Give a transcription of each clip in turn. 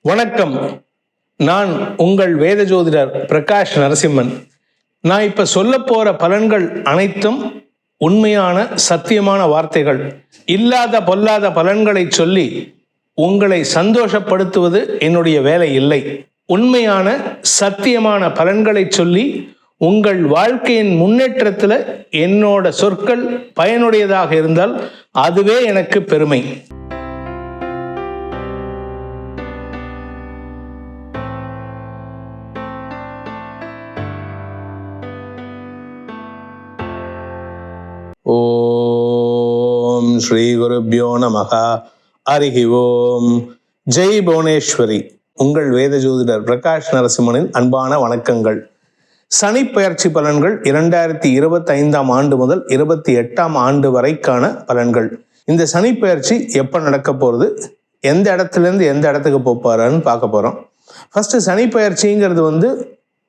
வணக்கம். நான் உங்கள் வேத ஜோதிடர் பிரகாஷ் நரசிம்மன். நான் இப்ப சொல்ல போற பலன்கள் அனைத்தும் உண்மையான சத்தியமான வார்த்தைகள். இல்லாத பொல்லாத பலன்களை சொல்லி உங்களை சந்தோஷப்படுத்துவது என்னுடைய வேலை இல்லை. உண்மையான சத்தியமான பலன்களை சொல்லி உங்கள் வாழ்க்கையின் முன்னேற்றத்தில் என்னோட சொற்கள் பயனுடையதாக இருந்தால் அதுவே எனக்கு பெருமை. ஓம் ஸ்ரீ குருப்யோ நமஹ. ஹரிஹி ஓம். ஜெய் புவனேஸ்வரி. உங்கள் வேத ஜோதிடர் பிரகாஷ் நரசிம்மனின் அன்பான வணக்கங்கள். சனி பெயர்ச்சி பலன்கள் 2025ஆம் ஆண்டு முதல் 28ஆம் ஆண்டு வரைக்கான பலன்கள். இந்த சனி பெயர்ச்சி எப்போ நடக்க போகிறது, எந்த இடத்துலேருந்து எந்த இடத்துக்கு போப்பாருன்னு பார்க்க போகிறோம். ஃபர்ஸ்ட் சனி பெயர்ச்சிங்கிறது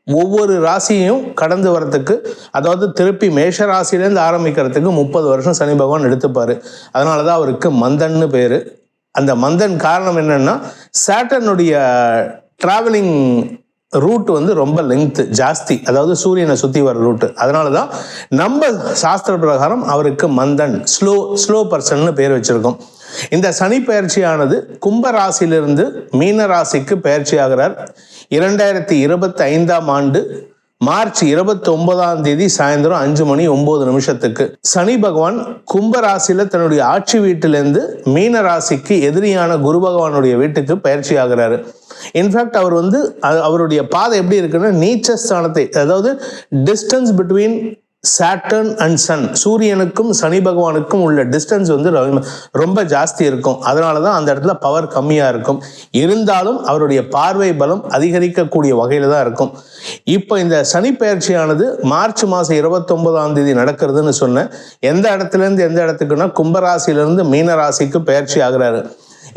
ஒவ்வொரு ராசியையும் கடந்து வரத்துக்கு, அதாவது திருப்பி மேஷ ராசியிலேருந்து ஆரம்பிக்கிறதுக்கு 30 வருஷம் சனி பகவான் எடுத்துப்பார். அதனால தான் அவருக்கு மந்தன்னு பேர். அந்த மந்தன் காரணம் என்னன்னா, சாட்டர்னுடைய டிராவலிங் ரூட் ரொம்ப லெங்க்த் ஜாஸ்தி, அதாவது சூரியனை சுற்றி வர ரூட்டு. அதனால தான் நம்ம சாஸ்திர பிரகாரம் அவருக்கு மந்தன், ஸ்லோ பர்சன்னு பேர் வச்சிருக்கோம். இந்த சனி பயிற்சியானது கும்ப ராசியிலிருந்து மீன ராசிக்கு பயிற்சி ஆகிறார். 2025ஆம் ஆண்டு மார்ச் 29ஆம் தேதி சாயந்தரம் 5:09 சனி பகவான் கும்ப ராசியில தன்னுடைய ஆட்சி வீட்டிலிருந்து மீன ராசிக்கு எதிரியான குரு பகவானுடைய வீட்டுக்கு பயிற்சி ஆகிறாரு. இன்ஃபேக்ட் அவர் அவருடைய பாதை எப்படி இருக்குன்னா, நீச்ச ஸ்தானத்தை, அதாவது distance between Saturn and sun, சூரியனுக்கும் சனி பகவானுக்கும் உள்ள டிஸ்டன்ஸ் ரொம்ப ஜாஸ்தி இருக்கும். அதனால தான் அந்த இடத்துல பவர் கம்மியாக இருக்கும். இருந்தாலும் அவருடைய பார்வை பலம் அதிகரிக்கக்கூடிய வகையில் தான் இருக்கும். இப்போ இந்த சனி பயிற்சியானது மார்ச் மாதம் 29ஆம் தேதி நடக்கிறதுன்னு சொன்னேன். எந்த இடத்துலேருந்து எந்த இடத்துக்குன்னா, கும்பராசியிலிருந்து மீன ராசிக்கு பயிற்சி ஆகிறாரு.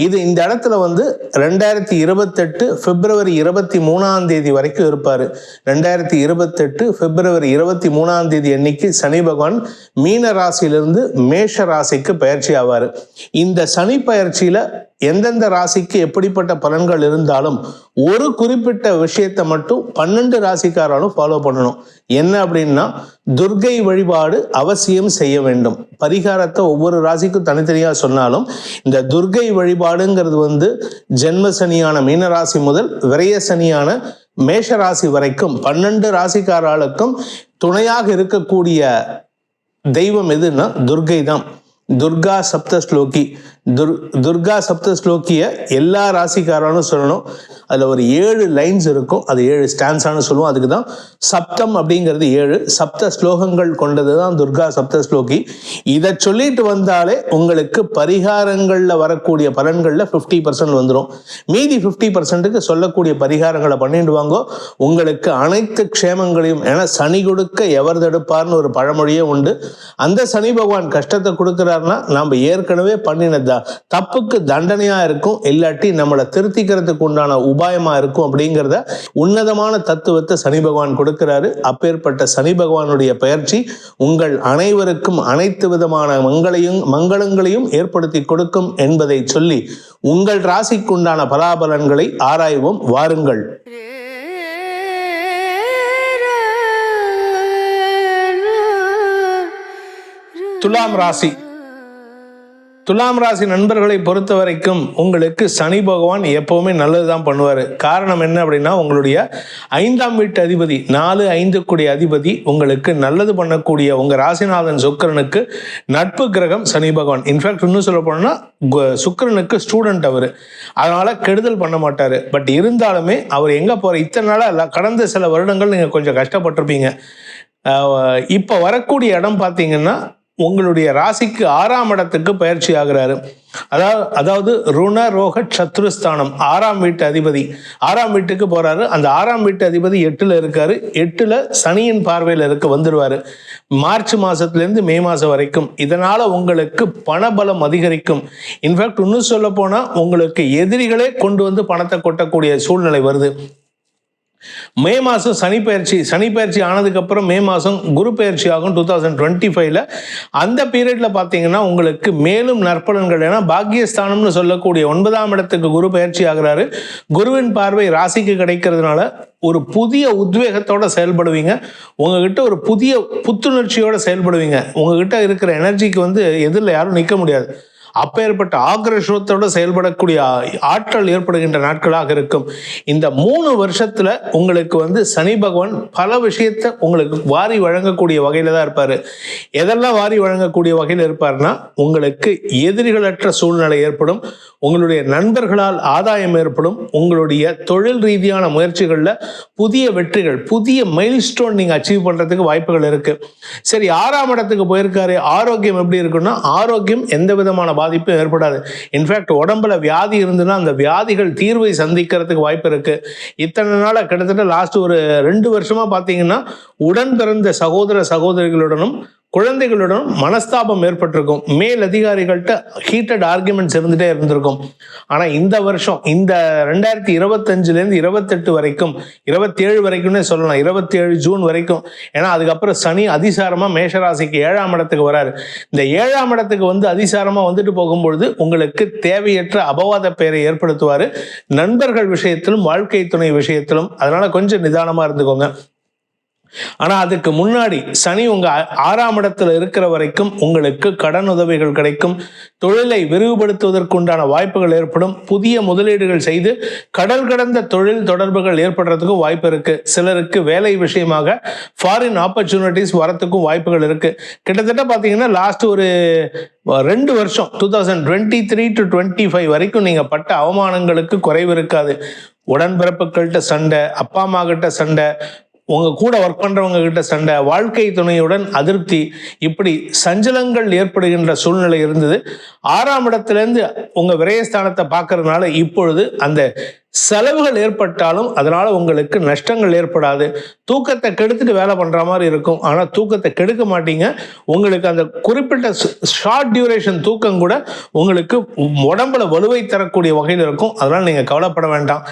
இது இந்த இடத்துல 2028 பிப்ரவரி 23ஆம் தேதி வரைக்கும் இருப்பாரு. 2028 பிப்ரவரி 23ஆம் தேதி அன்னைக்கு சனி பகவான் மீன ராசியிலிருந்து மேஷ ராசிக்கு பயிற்சி ஆவார். இந்த சனி பயிற்சியில எந்தெந்த ராசிக்கு எப்படிப்பட்ட பலன்கள் இருந்தாலும் ஒரு குறிப்பிட்ட விஷயத்தை மட்டும் 12 ராசிக்காரனும் ஃபாலோ பண்ணணும். என்ன அப்படின்னா, துர்கை வழிபாடு அவசியம் செய்ய வேண்டும். பரிகாரத்தை ஒவ்வொரு ராசிக்கும் தனித்தனியா சொன்னாலும் இந்த துர்கை வழிபாடுங்கிறது ஜென்ம சனியான மீனராசி முதல் விரய சனியான மேஷ ராசி வரைக்கும் 12 ராசிக்காரர்களுக்கும் துணையாக இருக்கக்கூடிய தெய்வம் எதுன்னா துர்கை தான். துர்கா சப்தஸ்லோகி. துர்கா சப்தஸ்லோகிய எல்லா ராசிக்காரனும் சொல்லணும். அதில் ஒரு 7 லைன்ஸ் இருக்கும், அது 7 ஸ்டான்ஸானு சொல்லுவோம். அதுக்கு தான் சப்தம் அப்படிங்கிறது 7 சப்த ஸ்லோகங்கள் கொண்டது தான் துர்கா சப்தஸ்லோகி. இதை சொல்லிட்டு வந்தாலே உங்களுக்கு பரிகாரங்களில் வரக்கூடிய பலன்களில் 50% வந்துடும். மீதி 50%க்கு சொல்லக்கூடிய பரிகாரங்களை பண்ணிட்டு வாங்கோ. உங்களுக்கு அனைத்து க்ஷேமங்களையும், ஏன்னா சனி கொடுக்க எவர் தடுப்பார்னு ஒரு பழமொழியே உண்டு. அந்த சனி பகவான் கஷ்டத்தை கொடுக்குறாருன்னா நம்ம ஏற்கனவே பண்ணினதா தப்புக்கு தண்டனையா இருக்கும், இல்லாட்டி நம்மளை திருத்திக்கிறதுக்கு உண்டான உபாயமா இருக்கும். அப்படிங்கிறத உன்னதமான தத்துவத்தை சனி பகவான் கொடுக்கிறாரு. அப்பேற்பட்ட சனி பகவானுடைய பயிற்சி உங்கள் அனைவருக்கும் அனைத்து விதமான மங்களங்களையும் ஏற்படுத்தி கொடுக்கும் என்பதை சொல்லி உங்கள் ராசிக்குண்டான பலாபலன்களை ஆராய்வோம். வாருங்கள். துலாம் ராசி. துலாம் ராசி நண்பர்களை பொறுத்த வரைக்கும் உங்களுக்கு சனி பகவான் எப்பவுமே நல்லதுதான் பண்ணுவார். காரணம் என்ன அப்படின்னா, உங்களுடைய 5ஆம் வீட்டு அதிபதி 4-5 கூடிய அதிபதி உங்களுக்கு நல்லது பண்ணக்கூடிய உங்கள் ராசிநாதன் சுக்கிரனுக்கு நட்பு கிரகம் சனி பகவான். இன்ஃபேக்ட் இன்னும் சொல்ல போனோம்னா சுக்கிரனுக்கு ஸ்டூடெண்ட் அவர், அதனால கெடுதல் பண்ண மாட்டார். பட் இருந்தாலுமே அவர் எங்கே போகிற இத்தனை நாளாக கடந்த சில வருடங்கள் நீங்கள் கொஞ்சம் கஷ்டப்பட்டிருப்பீங்க. இப்போ வரக்கூடிய இடம் பார்த்தீங்கன்னா, உங்களுடைய ராசிக்கு 6ஆம் இடத்துக்கு பயிற்சி ஆகிறாரு. அதாவது ருண ரோக சத்ருஸ்தானம் 6ஆம் வீட்டு அதிபதி 6ஆம் வீட்டுக்கு போறாரு. அந்த 6ஆம் வீட்டு அதிபதி 8ல் இருக்காரு. 8ல் சனியின் பார்வையில் வந்துடுவாரு மார்ச் மாசத்திலிருந்து மே மாசம் வரைக்கும். இதனால உங்களுக்கு பணபலம் அதிகரிக்கும். இன்ஃபேக்ட் இன்னும் சொல்ல போனா உங்களுக்கு எதிரிகளே கொண்டு பணத்தை கொட்டக்கூடிய சூழ்நிலை வருது. மே மாதம் சனி பயிற்சி ஆனதுக்கப்புறம் மே மாதம் குரு பயிற்சி ஆகும் 2025. அந்த பீரியடில் பார்த்தீங்கன்னா உங்களுக்கு மேலும் நற்பலன்கள். ஏன்னா பாக்கியஸ்தானம்னு சொல்லக்கூடிய 9ஆம் இடத்துக்கு குரு பயிற்சி ஆகிறாரு. குருவின் பார்வை ராசிக்கு கிடைக்கிறதுனால ஒரு புதிய உத்வேகத்தோட செயல்படுவீங்க. உங்ககிட்ட ஒரு புதிய புத்துணர்ச்சியோட செயல்படுவீங்க. உங்ககிட்ட இருக்கிற எனர்ஜிக்கு எதிரில் யாரும் நிற்க முடியாது. அப்பேற்பட்ட ஆக்ரோஷத்தோடு செயல்படக்கூடிய ஆற்றல் ஏற்படுகின்ற நாட்களாக இருக்கும். இந்த 3 வருஷத்துல உங்களுக்கு சனி பகவான் பல விஷயத்தை உங்களுக்கு வாரி வழங்கக்கூடிய வகையில தான் இருப்பாரு. எதெல்லாம் வாரி வழங்கக்கூடிய வகையில் இருப்பார்னா, உங்களுக்கு எதிரிகளற்ற சூழ்நிலை ஏற்படும், உங்களுடைய நண்பர்களால் ஆதாயம் ஏற்படும், உங்களுடைய தொழில் ரீதியான முயற்சிகள்ல புதிய வெற்றிகள், புதிய மைல்ஸ்டோன் நீங்க அச்சீவ் பண்றதுக்கு வாய்ப்புகள் இருக்கு. சரி, 6ஆம் இடத்துக்கு போயிருக்காரு. ஆரோக்கியம் எப்படி இருக்குன்னா, ஆரோக்கியம் எந்த விதமான பாதிப்பும் ஏற்படாது. இன்ஃபேக்ட் உடம்புல வியாதி இருந்துன்னா அந்த வியாதிகள் தீர்வை சந்திக்கிறதுக்கு வாய்ப்பு இருக்கு. இத்தனை நாள கிட்டத்தட்ட லாஸ்ட் ஒரு 2 வருஷமா பாத்தீங்கன்னா உடன் பிறந்த சகோதர சகோதரிகளுடனும் குழந்தைகளுடன் மனஸ்தாபம் ஏற்பட்டிருக்கும். மேல் அதிகாரிகள்கிட்ட ஹீட்டட் ஆர்குமெண்ட்ஸ் இருந்துட்டே இருந்திருக்கும். ஆனா இந்த வருஷம், இந்த 2025 28 வரைக்கும், 27 வரைக்கும்னே சொல்லலாம், 27 ஜூன் வரைக்கும். ஏன்னா அதுக்கப்புறம் சனி அதிசாரமா மேஷராசிக்கு 7ஆம் இடத்துக்கு வராரு. இந்த 7ஆம் இடத்துக்கு அதிசாரமா வந்துட்டு போகும்பொழுது உங்களுக்கு தேவையற்ற அபவாத பெயரை ஏற்படுத்துவாரு, நண்பர்கள் விஷயத்திலும் வாழ்க்கை துணை விஷயத்திலும். அதனால கொஞ்சம் நிதானமா இருந்துக்கோங்க. ஆனா அதுக்கு முன்னாடி சனி உங்க 6ஆம் இடத்துல இருக்கிற வரைக்கும் உங்களுக்கு கடன் உதவிகள் கிடைக்கும், தொழிலை விரிவுபடுத்துவதற்குண்டான வாய்ப்புகள் ஏற்படும், புதிய முதலீடுகள் செய்து கடல் கடந்த தொழில் தொடர்புகள் ஏற்படுறதுக்கும் வாய்ப்பு இருக்கு. சிலருக்கு வேலை விஷயமாக ஃபாரின் ஆப்பர்ச்சுனிட்டிஸ் வரத்துக்கும் வாய்ப்புகள் இருக்கு. கிட்டத்தட்ட பாத்தீங்கன்னா லாஸ்ட் ஒரு 2 வருஷம் 2023 to 25 வரைக்கும் நீங்க பட்ட அவமானங்களுக்கு குறைவு இருக்காது. உடன்பிறப்புகள்கிட்ட சண்டை, அப்பா அம்மா கிட்ட சண்டை, உங்க கூட ஒர்க் பண்றவங்க கிட்ட சண்டை, வாழ்க்கை துணையுடன் அதிருப்தி, இப்படி சஞ்சலங்கள் ஏற்படுகின்ற சூழ்நிலை இருந்தது. 6ஆம் இடத்திலிருந்து உங்க விரயஸ்தானத்தை பார்க்கறதுனால இப்பொழுது அந்த செலவுகள் ஏற்பட்டாலும் அதனால உங்களுக்கு நஷ்டங்கள் ஏற்படாது. தூக்கத்தை கெடுத்துட்டு வேலை பண்ற மாதிரி இருக்கும், ஆனா தூக்கத்தை கெடுக்க மாட்டீங்க. உங்களுக்கு அந்த குறிப்பிட்ட ஷார்ட் டியூரேஷன் தூக்கம் கூட உங்களுக்கு உடம்புல வலுவை தரக்கூடிய வகையில் இருக்கும். அதனால நீங்க கவலைப்பட வேண்டாம்.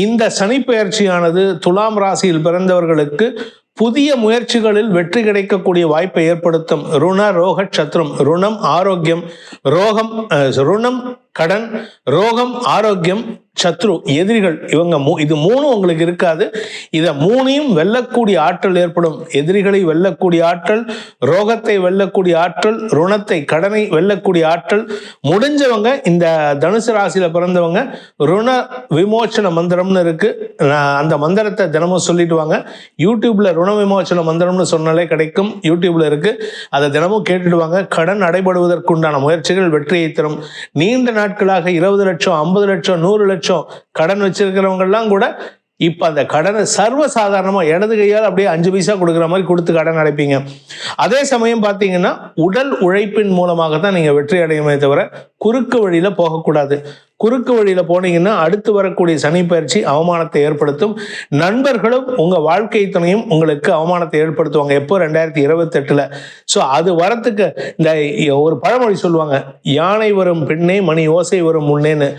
இந்த சனி பெயர்ச்சியானது துலாம் ராசியில் பிறந்தவர்களுக்கு புதிய முயற்சிகளில் வெற்றி கிடைக்கக்கூடிய வாய்ப்பை ஏற்படுத்தும். ருண ரோக சத்ரும், ருணம் ஆரோக்கியம், ருணம் கடன், ரோகம் ஆரோக்கியம், சத்ரு எதிரிகள், இது 3 உங்களுக்கு இருக்காது. இதை 3ஐயும் வெல்லக்கூடிய ஆற்றல் ஏற்படும். எதிரிகளை வெல்லக்கூடிய ஆற்றல், ரோகத்தை வெல்லக்கூடிய ஆற்றல், ருணத்தை கடனை வெல்லக்கூடிய ஆற்றல். முடிஞ்சவங்க இந்த தனுசு ராசியில பிறந்தவங்க ருண விமோச்சன மந்திரம்னு இருக்கு, அந்த மந்திரத்தை தினமும் சொல்லிட்டு வாங்க. யூடியூப்ல ருண விமோச்சன மந்திரம்னு சொன்னாலே கிடைக்கும், யூடியூப்ல இருக்கு, அதை தினமும் கேட்டுட்டு வாங்க. கடன் அடைபடுவதற்குண்டான முயற்சிகள் வெற்றியை தரும். நீண்ட நாட்களாக 20 லட்சம் 50 லட்சம் 100 லட்சம் கடன் வச்சிருக்கிறவங்க எல்லாம் கூட இப்ப அந்த கடனை சர்வசாதாரணமா இடது கையால் அப்படியே 5 பைசா கொடுக்குற மாதிரி கொடுத்து கடன் அடைப்பீங்க. அதே சமயம் பார்த்தீங்கன்னா உடல் உழைப்பின் மூலமாக தான் நீங்க வெற்றி அடையுமே தவிர குறுக்கு வழியில போகக்கூடாது. குறுக்கு வழியில போனீங்கன்னா அடுத்து வரக்கூடிய சனி பயிற்சி அவமானத்தை ஏற்படுத்தும். நண்பர்களும் உங்க வாழ்க்கை துணையும் உங்களுக்கு அவமானத்தை ஏற்படுத்துவாங்க. எப்போ 2028. ஸோ அது வரத்துக்கு இந்த ஒரு பழமொழி சொல்லுவாங்க, யானை வரும் பின்னே மணி ஓசை வரும் முன்னேன்னு.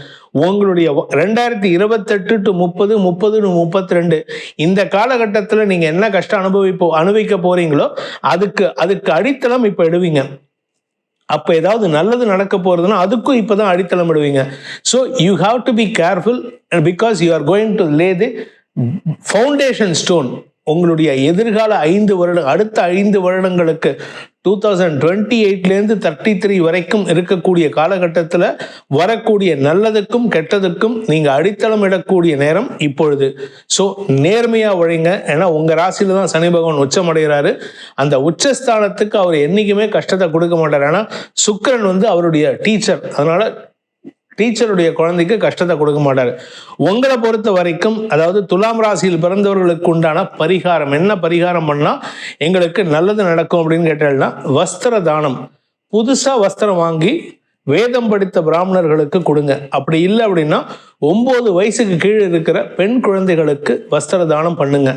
உங்களுடைய 2028 to 30, 30 to 32 இந்த காலகட்டத்தில் நீங்க என்ன கஷ்டம் அனுபவிக்க போறீங்களோ அதுக்கு அடித்தளம் இப்ப எடுவீங்க. அப்ப ஏதாவது நல்லது நடக்க போறதுன்னா அதுக்கும் இப்பதான் அடித்தளம் இடுவீங்க. So you have to be careful because you are going to lay the foundation stone. உங்களுடைய எதிர்கால அடுத்த 5 வருடங்களுக்கு 2028 33 வரைக்கும் இருக்கக்கூடிய காலகட்டத்தில் வரக்கூடிய நல்லதுக்கும் கெட்டதுக்கும் நீங்க அடித்தளம் இடக்கூடிய நேரம் இப்பொழுது. ஸோ நேர்மையா வழிங்க. ஏன்னா உங்க ராசியில தான் சனி பகவான் உச்சம் அடைகிறாரு. அந்த உச்சஸ்தானத்துக்கு அவர் என்னைக்குமே கஷ்டத்தை கொடுக்க மாட்டார். ஏன்னா சுக்கிரன் அவருடைய டீச்சர், அதனால டீச்சருடைய குழந்தைக்கு கஷ்டத்தை கொடுக்க மாட்டாரு. உங்களை பொறுத்த வரைக்கும், அதாவது துலாம் ராசியில் பிறந்தவர்களுக்கு உண்டான பரிகாரம் என்ன பரிகாரம் பண்ணா எங்களுக்கு நல்லது நடக்கும் அப்படின்னு கேட்டா, வஸ்திர தானம். புதுசா வஸ்திரம் வாங்கி வேதம் படித்த பிராமணர்களுக்கு கொடுங்க. அப்படி இல்லை அப்படின்னா 9 வயசுக்கு கீழே இருக்கிற பெண் குழந்தைகளுக்கு வஸ்திர தானம் பண்ணுங்க.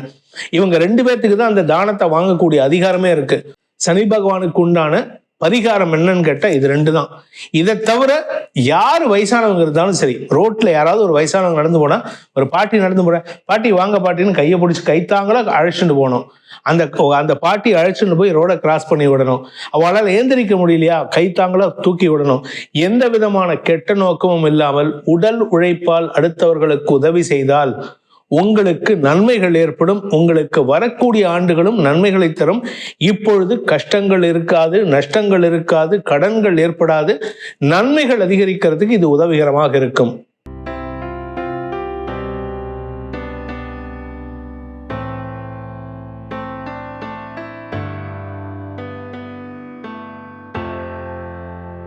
இவங்க 2 பேர்த்துக்கு தான் அந்த தானத்தை வாங்கக்கூடிய அதிகாரமே இருக்கு. சனி பகவானுக்கு உண்டான பரிகாரம் என்னன்னு கேட்டா இது 2 தான். இதை தவிர யார் வயசானவங்க இருந்தாலும் சரி, ரோட்ல யாராவது ஒரு வயசானவங்க நடந்து போனா, ஒரு பாட்டி நடந்து போற, பாட்டி வாங்க பாட்டின்னு கையை பிடிச்சி கைத்தாங்களா அழைச்சிட்டு போகணும். அந்த பாட்டி அழைச்சிட்டு போய் ரோட கிராஸ் பண்ணி விடணும். அவளால் ஏந்திரிக்க முடியலையா, கைத்தாங்களா தூக்கி விடணும். எந்த விதமான கெட்ட நோக்கமும் இல்லாமல் உடல் உழைப்பால் அடுத்தவர்களுக்கு உதவி செய்தால் உங்களுக்கு நன்மைகள் ஏற்படும். உங்களுக்கு வரக்கூடிய ஆண்டுகளும் நன்மைகளை தரும். இப்பொழுது கஷ்டங்கள் இருக்காது, நஷ்டங்கள் இருக்காது, கடன்கள் ஏற்படாது, நன்மைகள் அதிகரிக்கிறதுக்கு இது உதவிகரமாக இருக்கும்.